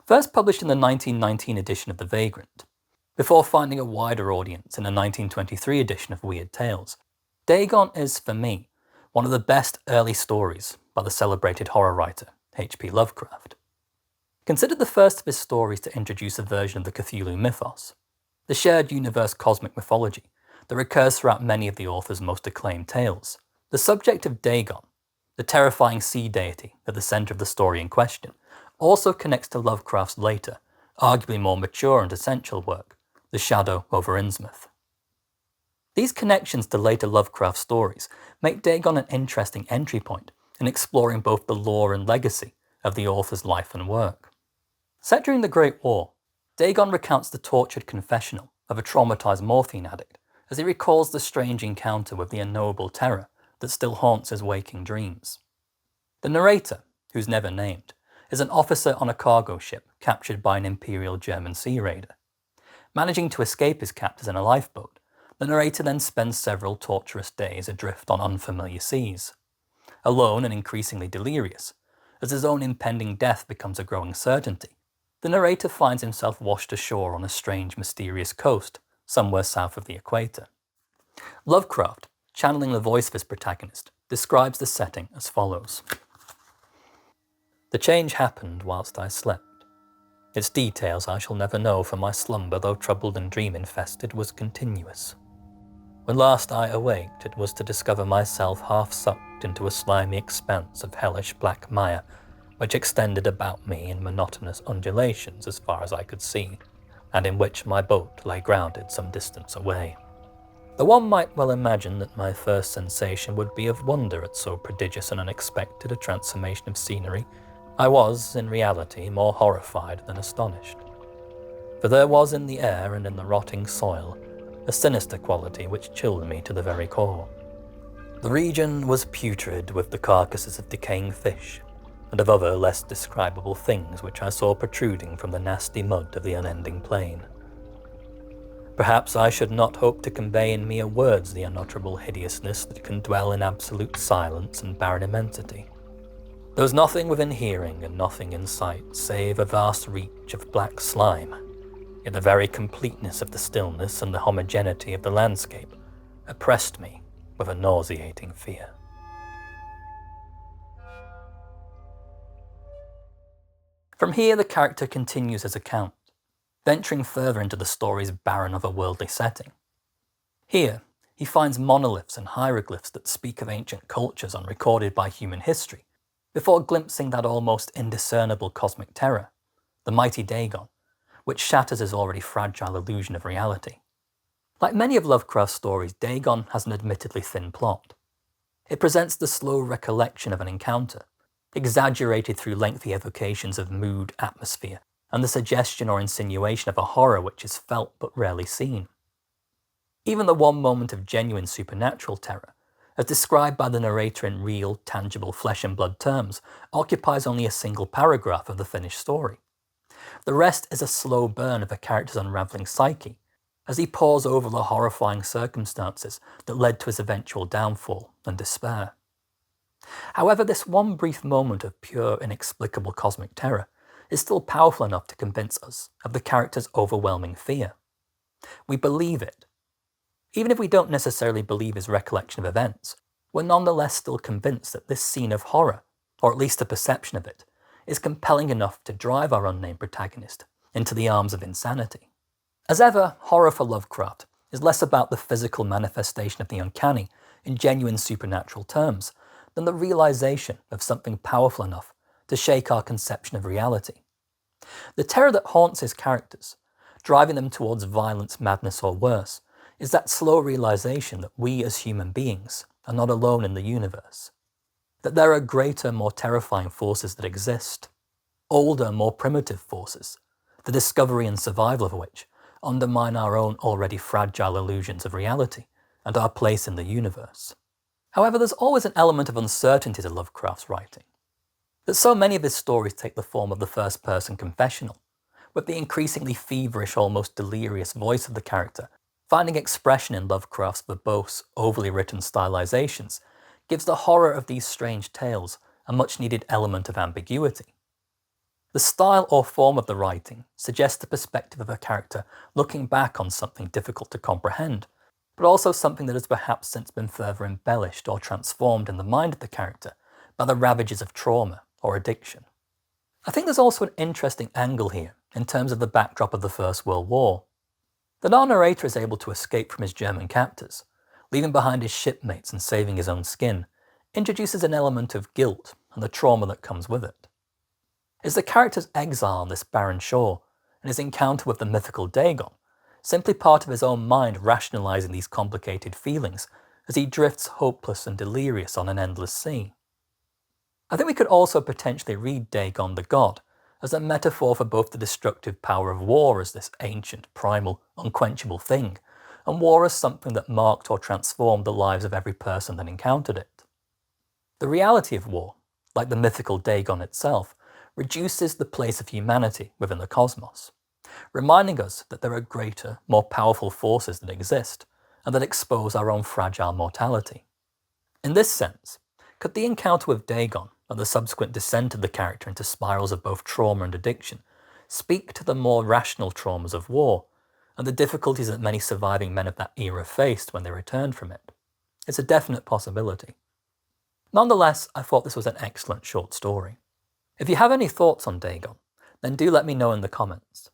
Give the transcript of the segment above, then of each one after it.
First published in the 1919 edition of The Vagrant, before finding a wider audience in the 1923 edition of Weird Tales, Dagon is, for me, one of the best early stories by the celebrated horror writer H.P. Lovecraft. Considered the first of his stories to introduce a version of the Cthulhu mythos, the shared universe cosmic mythology that recurs throughout many of the author's most acclaimed tales, the subject of Dagon, the terrifying sea deity at the centre of the story in question, also connects to Lovecraft's later, arguably more mature and essential work, The Shadow over Innsmouth. These connections to later Lovecraft stories make Dagon an interesting entry point in exploring both the lore and legacy of the author's life and work. Set during the Great War, Dagon recounts the tortured confessional of a traumatized morphine addict as he recalls the strange encounter with the unknowable terror that still haunts his waking dreams. The narrator, who's never named, is an officer on a cargo ship captured by an Imperial German sea raider. Managing to escape his captors in a lifeboat, the narrator then spends several torturous days adrift on unfamiliar seas. Alone and increasingly delirious, as his own impending death becomes a growing certainty, the narrator finds himself washed ashore on a strange, mysterious coast somewhere south of the equator. Lovecraft, channeling the voice of his protagonist, describes the setting as follows. The change happened whilst I slept. Its details I shall never know, for my slumber, though troubled and dream-infested, was continuous. When last I awaked, it was to discover myself half-sucked into a slimy expanse of hellish black mire, which extended about me in monotonous undulations as far as I could see, and in which my boat lay grounded some distance away. Though one might well imagine that my first sensation would be of wonder at so prodigious and unexpected a transformation of scenery, I was, in reality, more horrified than astonished. For there was in the air and in the rotting soil a sinister quality which chilled me to the very core. The region was putrid with the carcasses of decaying fish, and of other less describable things which I saw protruding from the nasty mud of the unending plain. Perhaps I should not hope to convey in mere words the unutterable hideousness that can dwell in absolute silence and barren immensity. There was nothing within hearing and nothing in sight save a vast reach of black slime, yet the very completeness of the stillness and the homogeneity of the landscape oppressed me with a nauseating fear. From here the character continues his account, venturing further into the story's barren otherworldly setting. Here, he finds monoliths and hieroglyphs that speak of ancient cultures unrecorded by human history, before glimpsing that almost indiscernible cosmic terror, the mighty Dagon, which shatters his already fragile illusion of reality. Like many of Lovecraft's stories, Dagon has an admittedly thin plot. It presents the slow recollection of an encounter, exaggerated through lengthy evocations of mood, atmosphere, and the suggestion or insinuation of a horror which is felt but rarely seen. Even the one moment of genuine supernatural terror, as described by the narrator in real, tangible flesh and blood terms, occupies only a single paragraph of the finished story. The rest is a slow burn of a character's unravelling psyche, as he pores over the horrifying circumstances that led to his eventual downfall and despair. However, this one brief moment of pure, inexplicable cosmic terror is still powerful enough to convince us of the character's overwhelming fear. We believe it. Even if we don't necessarily believe his recollection of events, we're nonetheless still convinced that this scene of horror, or at least a perception of it, is compelling enough to drive our unnamed protagonist into the arms of insanity. As ever, horror for Lovecraft is less about the physical manifestation of the uncanny in genuine supernatural terms than the realization of something powerful enough to shake our conception of reality. The terror that haunts his characters, driving them towards violence, madness, or worse, is that slow realization that we as human beings are not alone in the universe, that there are greater, more terrifying forces that exist, older, more primitive forces, the discovery and survival of which undermine our own already fragile illusions of reality and our place in the universe. However, there's always an element of uncertainty to Lovecraft's writing, that so many of his stories take the form of the first-person confessional, with the increasingly feverish, almost delirious voice of the character finding expression in Lovecraft's verbose, overly written stylizations, gives the horror of these strange tales a much-needed element of ambiguity. The style or form of the writing suggests the perspective of a character looking back on something difficult to comprehend, but also something that has perhaps since been further embellished or transformed in the mind of the character by the ravages of trauma or addiction. I think there's also an interesting angle here in terms of the backdrop of the First World War. The narrator is able to escape from his German captors, leaving behind his shipmates and saving his own skin, introduces an element of guilt and the trauma that comes with it. Is the character's exile on this barren shore and his encounter with the mythical Dagon simply part of his own mind rationalising these complicated feelings as he drifts hopeless and delirious on an endless sea? I think we could also potentially read Dagon the god as a metaphor for both the destructive power of war as this ancient, primal, unquenchable thing, and war as something that marked or transformed the lives of every person that encountered it. The reality of war, like the mythical Dagon itself, reduces the place of humanity within the cosmos, reminding us that there are greater, more powerful forces that exist, and that expose our own fragile mortality. In this sense, could the encounter with Dagon and the subsequent descent of the character into spirals of both trauma and addiction speak to the more rational traumas of war and the difficulties that many surviving men of that era faced when they returned from it? It's a definite possibility. Nonetheless, I thought this was an excellent short story. If you have any thoughts on Dagon, then do let me know in the comments.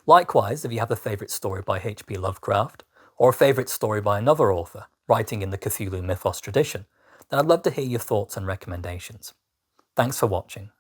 Likewise, if you have a favourite story by H.P. Lovecraft, or a favourite story by another author writing in the Cthulhu mythos tradition, then I'd love to hear your thoughts and recommendations. Thanks for watching.